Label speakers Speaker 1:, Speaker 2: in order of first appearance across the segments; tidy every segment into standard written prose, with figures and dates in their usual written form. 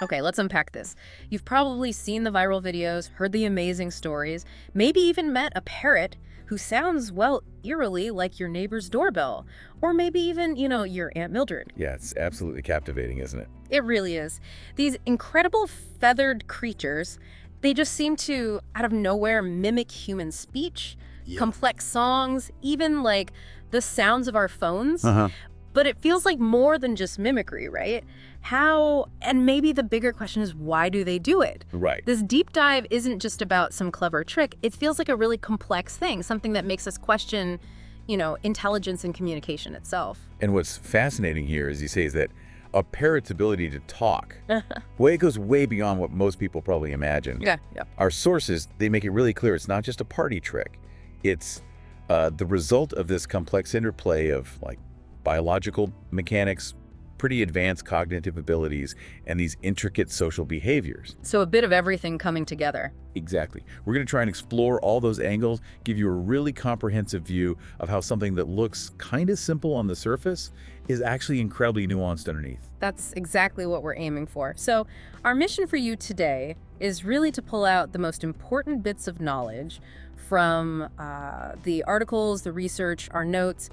Speaker 1: Okay, let's unpack this. You've probably seen the viral videos, heard the amazing stories, maybe even met a parrot who sounds, well, eerily like your neighbor's doorbell. Or maybe even, your Aunt Mildred.
Speaker 2: Yeah, it's absolutely captivating, isn't it?
Speaker 1: It really is. These incredible feathered creatures, they just seem to, out of nowhere, mimic human speech,
Speaker 2: Yeah.
Speaker 1: complex songs, even like the sounds of our phones.
Speaker 2: Uh-huh.
Speaker 1: But it feels like more than just mimicry, right? And maybe the bigger question is, why do they do it?
Speaker 2: Right.
Speaker 1: This deep dive isn't just about some clever trick. It feels like a really complex thing, something that makes us question, intelligence and communication itself.
Speaker 2: And what's fascinating here, as you say, is that a parrot's ability to talk, it goes way beyond what most people probably imagine.
Speaker 1: Yeah.
Speaker 2: Our sources, they make it really clear it's not just a party trick. It's the result of this complex interplay of biological mechanics, pretty advanced cognitive abilities, and these intricate social behaviors.
Speaker 1: So a bit of everything coming together.
Speaker 2: Exactly. We're going to try and explore all those angles, give you a really comprehensive view of how something that looks kind of simple on the surface is actually incredibly nuanced underneath.
Speaker 1: That's exactly what we're aiming for. So our mission for you today is really to pull out the most important bits of knowledge from the articles, the research, our notes,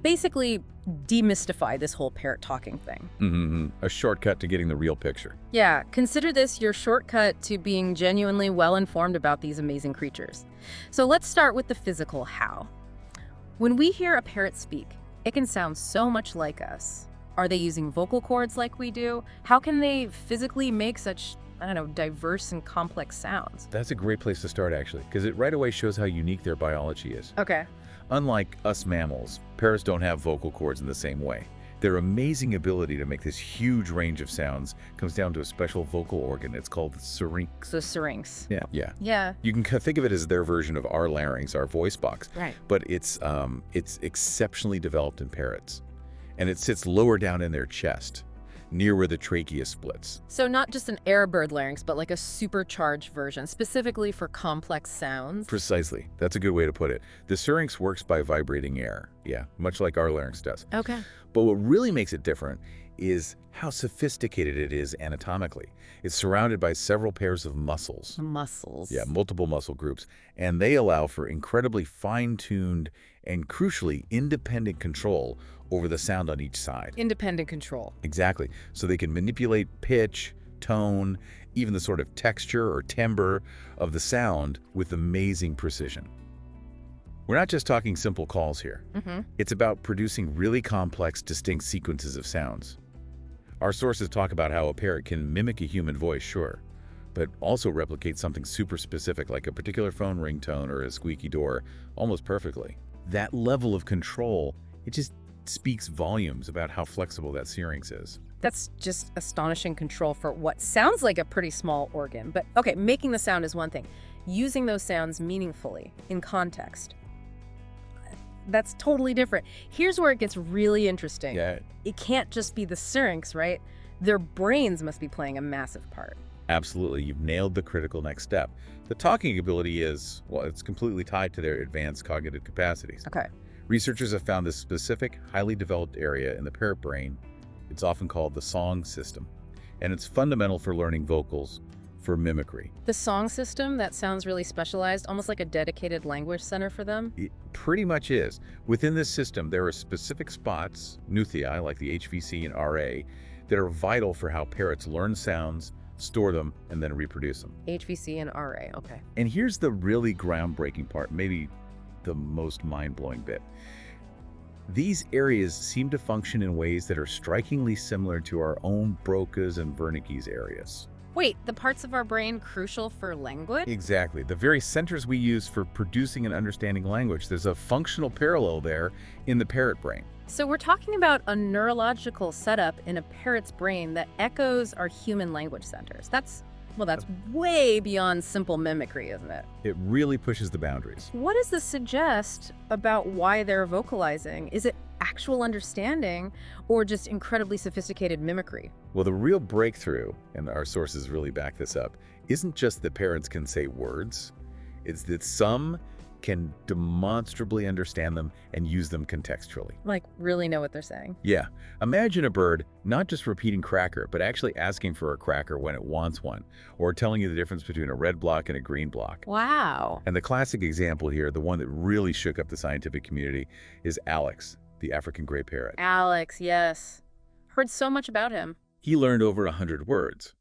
Speaker 1: basically demystify this whole parrot talking thing.
Speaker 2: A shortcut to getting the real picture.
Speaker 1: Yeah, consider this your shortcut to being genuinely well-informed about these amazing creatures. So let's start with the physical how. When we hear a parrot speak, it can sound so much like us. Are they using vocal cords like we do? How can they physically make such, diverse and complex sounds?
Speaker 2: That's a great place to start, actually, because it right away shows how unique their biology is.
Speaker 1: Okay.
Speaker 2: Unlike us mammals, parrots don't have vocal cords in the same way. Their amazing ability to make this huge range of sounds comes down to a special vocal organ. It's called the syrinx.
Speaker 1: The Syrinx.
Speaker 2: Yeah. You can think of it as their version of our larynx, our voice box.
Speaker 1: Right.
Speaker 2: But it's exceptionally developed in parrots, and it sits lower down in their chest, near where the trachea splits.
Speaker 1: So not just an airbird larynx, but like a supercharged version, specifically for complex sounds?
Speaker 2: Precisely. That's a good way to put it. The syrinx works by vibrating air. Yeah, much like our larynx does.
Speaker 1: Okay.
Speaker 2: But what really makes it different is how sophisticated it is anatomically. It's surrounded by several pairs of muscles.
Speaker 1: Muscles.
Speaker 2: Yeah, multiple muscle groups. And they allow for incredibly fine-tuned and, crucially, independent control over the sound on each side.
Speaker 1: Independent control.
Speaker 2: Exactly. So they can manipulate pitch, tone, even the sort of texture or timbre of the sound with amazing precision. We're not just talking simple calls here. It's about producing really complex, distinct sequences of sounds. Our sources talk about how a parrot can mimic a human voice, sure, but also replicate something super specific like a particular phone ringtone or a squeaky door almost perfectly. That level of control, it just speaks volumes about how flexible that syrinx is.
Speaker 1: That's just astonishing control for what sounds like a pretty small organ. But okay, making the sound is one thing. Using those sounds meaningfully, in context, that's totally different. Here's where it gets really interesting.
Speaker 2: Yeah.
Speaker 1: It can't just be the syrinx, right? Their brains must be playing a massive part.
Speaker 2: Absolutely, you've nailed the critical next step. The talking ability is, well, it's completely tied to their advanced cognitive capacities.
Speaker 1: Okay.
Speaker 2: Researchers have found this specific, highly developed area in the parrot brain. It's often called the song system, and it's fundamental for learning vocals, for mimicry.
Speaker 1: The song system, that sounds really specialized, almost like a dedicated language center for them.
Speaker 2: It pretty much is. Within this system, there are specific spots, nuclei like the HVC and RA, that are vital for how parrots learn sounds, store them, and then reproduce them.
Speaker 1: HVC and RA, okay.
Speaker 2: And here's the really groundbreaking part, maybe the most mind-blowing bit. These areas seem to function in ways that are strikingly similar to our own Broca's and Wernicke's areas.
Speaker 1: Wait, the parts of our brain crucial for language?
Speaker 2: Exactly. The very centers we use for producing and understanding language. There's a functional parallel there in the parrot brain.
Speaker 1: So we're talking about a neurological setup in a parrot's brain that echoes our human language centers. That's way beyond simple mimicry, isn't it?
Speaker 2: It really pushes the boundaries.
Speaker 1: What does this suggest about why they're vocalizing? Is it actual understanding or just incredibly sophisticated mimicry?
Speaker 2: Well, the real breakthrough, and our sources really back this up, isn't just that parrots can say words. It's that some can demonstrably understand them and use them contextually.
Speaker 1: Like, really know what they're saying.
Speaker 2: Yeah, imagine a bird not just repeating cracker, but actually asking for a cracker when it wants one, or telling you the difference between a red block and a green block.
Speaker 1: Wow.
Speaker 2: And the classic example here, the one that really shook up the scientific community, is Alex, the African gray parrot.
Speaker 1: Alex, yes. Heard so much about him.
Speaker 2: He learned over 100 words,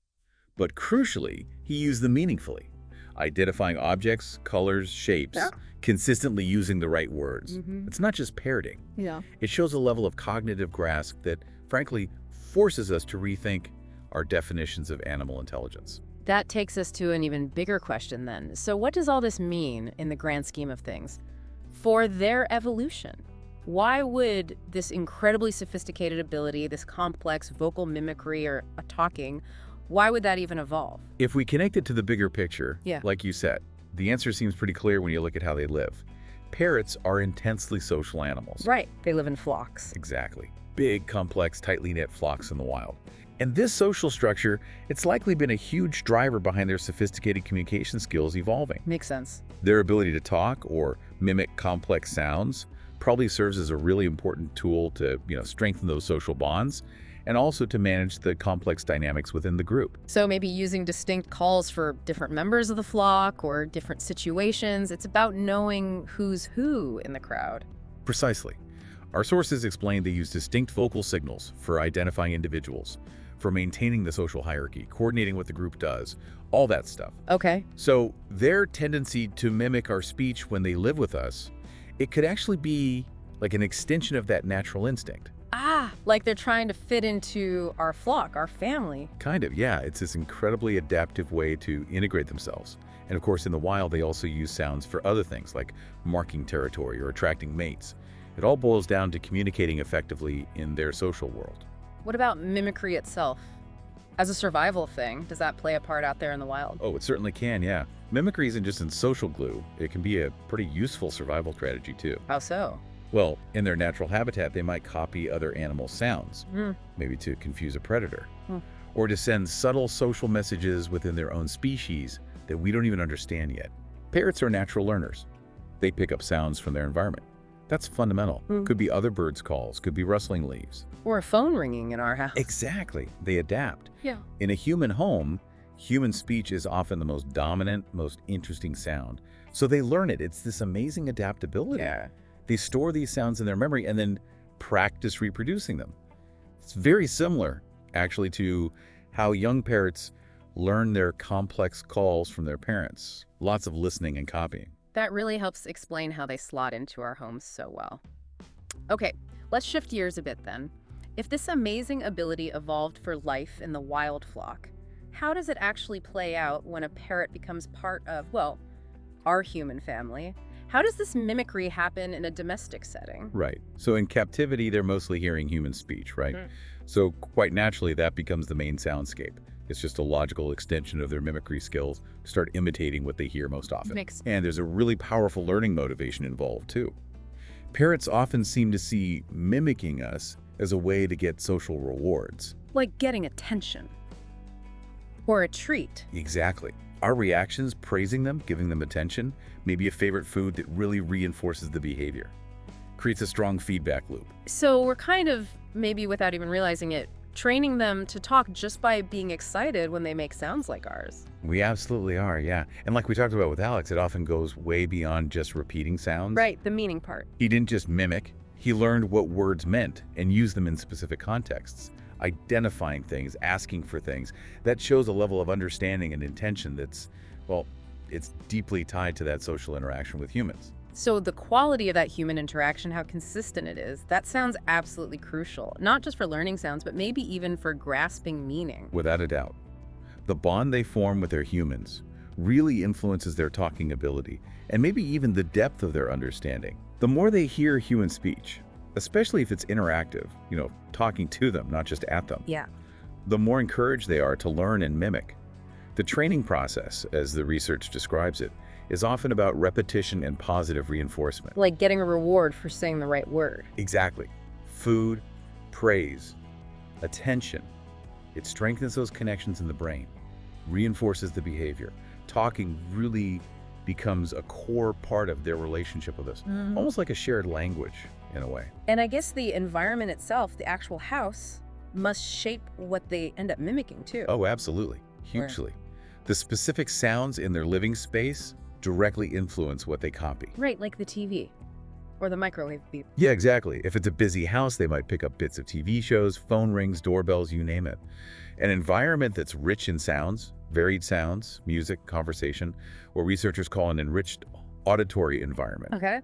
Speaker 2: but crucially, he used them meaningfully, identifying objects, colors, shapes, consistently using the right words. It's not just parroting.
Speaker 1: Yeah.
Speaker 2: It shows a level of cognitive grasp that, frankly, forces us to rethink our definitions of animal intelligence.
Speaker 1: That takes us to an even bigger question then. So what does all this mean in the grand scheme of things for their evolution? Why would this incredibly sophisticated ability, this complex vocal mimicry or a talking, why would that even evolve?
Speaker 2: If we connect it to the bigger picture, like you said, the answer seems pretty clear when you look at how they live. Parrots are intensely social animals.
Speaker 1: Right. They live in flocks.
Speaker 2: Exactly. Big, complex, tightly knit flocks in the wild. And this social structure, it's likely been a huge driver behind their sophisticated communication skills evolving.
Speaker 1: Makes sense.
Speaker 2: Their ability to talk or mimic complex sounds probably serves as a really important tool to, strengthen those social bonds and also to manage the complex dynamics within the group.
Speaker 1: So maybe using distinct calls for different members of the flock or different situations. It's about knowing who's who in the crowd.
Speaker 2: Precisely. Our sources explain they use distinct vocal signals for identifying individuals, for maintaining the social hierarchy, coordinating what the group does, all that stuff.
Speaker 1: Okay.
Speaker 2: So their tendency to mimic our speech when they live with us, it could actually be like an extension of that natural instinct.
Speaker 1: Like they're trying to fit into our flock, our family.
Speaker 2: Kind of, yeah. It's this incredibly adaptive way to integrate themselves. And of course, in the wild, they also use sounds for other things like marking territory or attracting mates. It all boils down to communicating effectively in their social world.
Speaker 1: What about mimicry itself? As a survival thing, does that play a part out there in the wild?
Speaker 2: Oh, it certainly can, yeah. Mimicry isn't just in social glue. It can be a pretty useful survival strategy, too.
Speaker 1: How so?
Speaker 2: Well, in their natural habitat, they might copy other animal sounds, maybe to confuse a predator, or to send subtle social messages within their own species that we don't even understand yet. Parrots are natural learners. They pick up sounds from their environment. That's fundamental. Could be other birds' calls, could be rustling leaves.
Speaker 1: Or a phone ringing in our house.
Speaker 2: Exactly. They adapt.
Speaker 1: Yeah.
Speaker 2: In a human home, human speech is often the most dominant, most interesting sound. So they learn it. It's this amazing adaptability.
Speaker 1: Yeah.
Speaker 2: They store these sounds in their memory and then practice reproducing them. It's very similar, actually, to how young parrots learn their complex calls from their parents. Lots of listening and copying.
Speaker 1: That really helps explain how they slot into our homes so well. Okay, let's shift gears a bit then. If this amazing ability evolved for life in the wild flock, how does it actually play out when a parrot becomes part of, well, our human family? How does this mimicry happen in a domestic setting?
Speaker 2: Right. So in captivity, they're mostly hearing human speech, right? So quite naturally, that becomes the main soundscape. It's just a logical extension of their mimicry skills to start imitating what they hear most often. And there's a really powerful learning motivation involved, too. Parrots often seem to see mimicking us as a way to get social rewards.
Speaker 1: Like getting attention. Or a treat.
Speaker 2: Exactly. Our reactions, praising them, giving them attention, maybe a favorite food that really reinforces the behavior. Creates a strong feedback loop.
Speaker 1: So we're kind of, maybe without even realizing it, training them to talk just by being excited when they make sounds like ours.
Speaker 2: We absolutely are, yeah. And like we talked about with Alex, it often goes way beyond just repeating sounds.
Speaker 1: Right, the meaning part.
Speaker 2: He didn't just mimic, he learned what words meant and used them in specific contexts. Identifying things, asking for things. That shows a level of understanding and intention that's, well, it's deeply tied to that social interaction with humans.
Speaker 1: So the quality of that human interaction, how consistent it is, that sounds absolutely crucial. Not just for learning sounds, but maybe even for grasping meaning.
Speaker 2: Without a doubt. The bond they form with their humans really influences their talking ability and maybe even the depth of their understanding. The more they hear human speech, especially if it's interactive, talking to them, not just at them, the more encouraged they are to learn and mimic. The training process, as the research describes it, is often about repetition and positive reinforcement.
Speaker 1: Like getting a reward for saying the right word.
Speaker 2: Exactly. Food, praise, attention. It strengthens those connections in the brain, reinforces the behavior. Talking really becomes a core part of their relationship with us, almost like a shared language in a way.
Speaker 1: And I guess the environment itself, the actual house, must shape what they end up mimicking too.
Speaker 2: Oh, absolutely. Hugely. The specific sounds in their living space directly influence what they copy.
Speaker 1: Right, like the TV or the microwave beep.
Speaker 2: Yeah, exactly. If it's a busy house, they might pick up bits of TV shows, phone rings, doorbells, you name it. An environment that's rich in sounds, varied sounds, music, conversation, what researchers call an enriched auditory environment.
Speaker 1: Okay.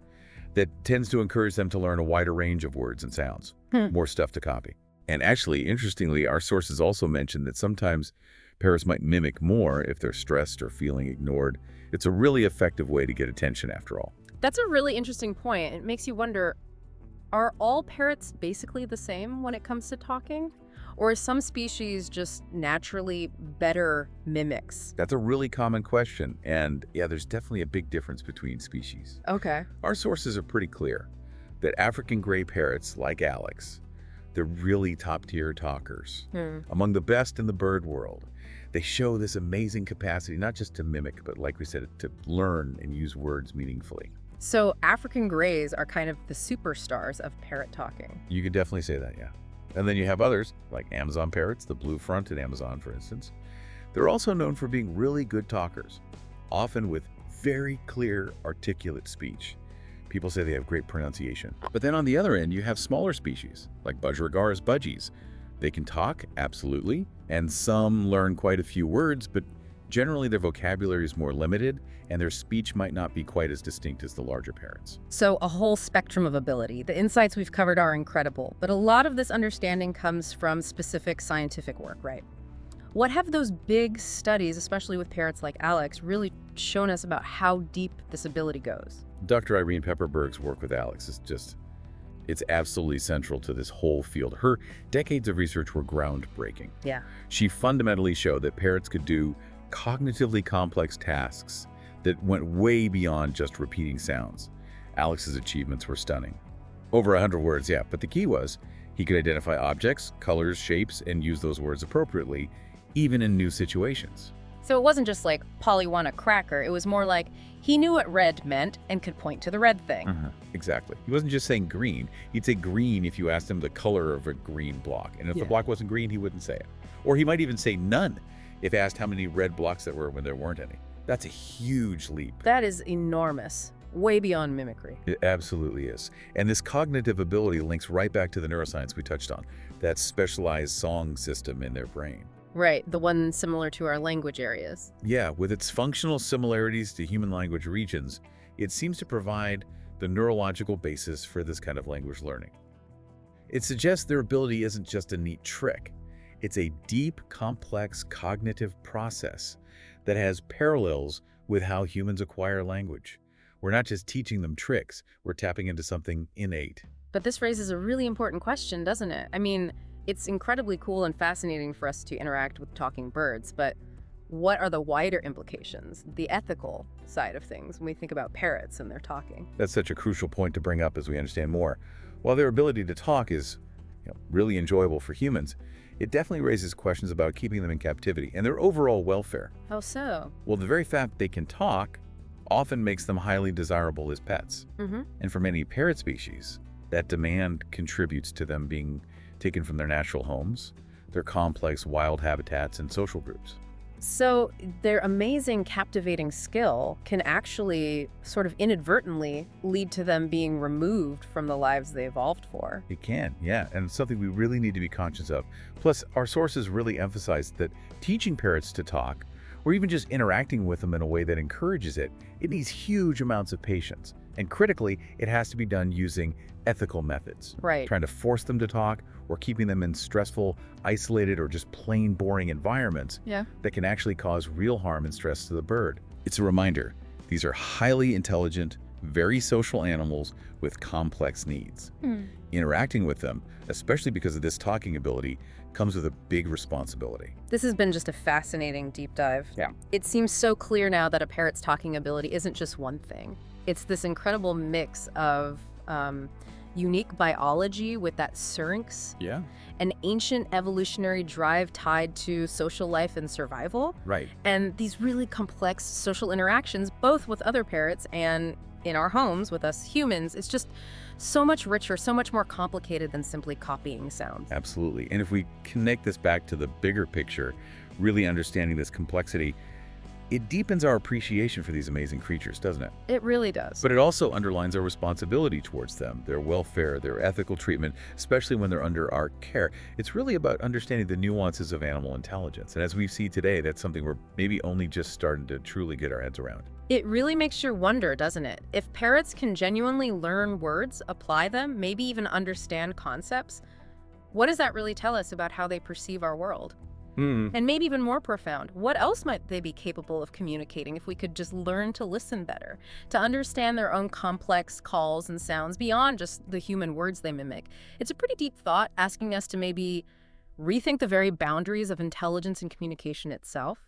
Speaker 2: That tends to encourage them to learn a wider range of words and sounds, more stuff to copy. And actually, interestingly, our sources also mention that sometimes parrots might mimic more if they're stressed or feeling ignored. It's a really effective way to get attention after all.
Speaker 1: That's a really interesting point. It makes you wonder, are all parrots basically the same when it comes to talking? Or are some species just naturally better mimics?
Speaker 2: That's a really common question. And yeah, there's definitely a big difference between species.
Speaker 1: Okay.
Speaker 2: Our sources are pretty clear that African gray parrots, like Alex, they're really top-tier talkers, among the best in the bird world. They show this amazing capacity, not just to mimic, but like we said, to learn and use words meaningfully.
Speaker 1: So African grays are kind of the superstars of parrot talking.
Speaker 2: You could definitely say that, yeah. And then you have others, like Amazon parrots, the blue-fronted Amazon, for instance. They're also known for being really good talkers, often with very clear, articulate speech. People say they have great pronunciation. But then on the other end, you have smaller species, like Budgerigar's budgies. They can talk, absolutely, and some learn quite a few words, but generally their vocabulary is more limited, and their speech might not be quite as distinct as the larger parrots.
Speaker 1: So a whole spectrum of ability. The insights we've covered are incredible, but a lot of this understanding comes from specific scientific work, right? What have those big studies, especially with parrots like Alex, really shown us about how deep this ability goes?
Speaker 2: Dr. Irene Pepperberg's work with Alex is it's absolutely central to this whole field. Her decades of research were groundbreaking.
Speaker 1: Yeah.
Speaker 2: She fundamentally showed that parrots could do cognitively complex tasks that went way beyond just repeating sounds. Alex's achievements were stunning. Over 100 words, yeah, but the key was he could identify objects, colors, shapes, and use those words appropriately, even in new situations.
Speaker 1: So it wasn't just like Polly want a cracker. It was more like he knew what red meant and could point to the red thing.
Speaker 2: Exactly. He wasn't just saying green. He'd say green if you asked him the color of a green block. And if the block wasn't green, he wouldn't say it. Or he might even say none if asked how many red blocks there were when there weren't any. That's a huge leap.
Speaker 1: That is enormous. Way beyond mimicry.
Speaker 2: It absolutely is. And this cognitive ability links right back to the neuroscience we touched on, that specialized song system in their brain.
Speaker 1: Right, the one similar to our language areas.
Speaker 2: Yeah, with its functional similarities to human language regions, it seems to provide the neurological basis for this kind of language learning. It suggests their ability isn't just a neat trick. It's a deep, complex cognitive process that has parallels with how humans acquire language. We're not just teaching them tricks, we're tapping into something innate.
Speaker 1: But this raises a really important question, doesn't it? I mean, it's incredibly cool and fascinating for us to interact with talking birds, but what are the wider implications, the ethical side of things, when we think about parrots and their talking?
Speaker 2: That's such a crucial point to bring up as we understand more. While their ability to talk is really enjoyable for humans, it definitely raises questions about keeping them in captivity and their overall welfare.
Speaker 1: How so?
Speaker 2: Well, the very fact they can talk often makes them highly desirable as pets. And for many parrot species, that demand contributes to them being taken from their natural homes, their complex wild habitats, and social groups.
Speaker 1: So their amazing, captivating skill can actually sort of inadvertently lead to them being removed from the lives they evolved for.
Speaker 2: It can, yeah, and it's something we really need to be conscious of. Plus, our sources really emphasize that teaching parrots to talk, or even just interacting with them in a way that encourages it, it needs huge amounts of patience. And critically, it has to be done using ethical methods.
Speaker 1: Right.
Speaker 2: Trying to force them to talk or keeping them in stressful, isolated, or just plain boring environments that can actually cause real harm and stress to the bird. It's a reminder, these are highly intelligent, very social animals with complex needs. Interacting with them, especially because of this talking ability, comes with a big responsibility.
Speaker 1: This has been just a fascinating deep dive.
Speaker 2: Yeah.
Speaker 1: It seems so clear now that a parrot's talking ability isn't just one thing. It's this incredible mix of unique biology with that Syrinx,
Speaker 2: Yeah.
Speaker 1: an ancient evolutionary drive tied to social life and survival,
Speaker 2: Right.
Speaker 1: and these really complex social interactions, both with other parrots and in our homes with us humans. It's just so much richer, so much more complicated than simply copying sounds.
Speaker 2: Absolutely. And if we connect this back to the bigger picture, really understanding this complexity, it deepens our appreciation for these amazing creatures, doesn't it?
Speaker 1: It really does.
Speaker 2: But it also underlines our responsibility towards them, their welfare, their ethical treatment, especially when they're under our care. It's really about understanding the nuances of animal intelligence. And as we see today, that's something we're maybe only just starting to truly get our heads around.
Speaker 1: It really makes you wonder, doesn't it? If parrots can genuinely learn words, apply them, maybe even understand concepts, what does that really tell us about how they perceive our world? And maybe even more profound, what else might they be capable of communicating if we could just learn to listen better, to understand their own complex calls and sounds beyond just the human words they mimic? It's a pretty deep thought, asking us to maybe rethink the very boundaries of intelligence and communication itself.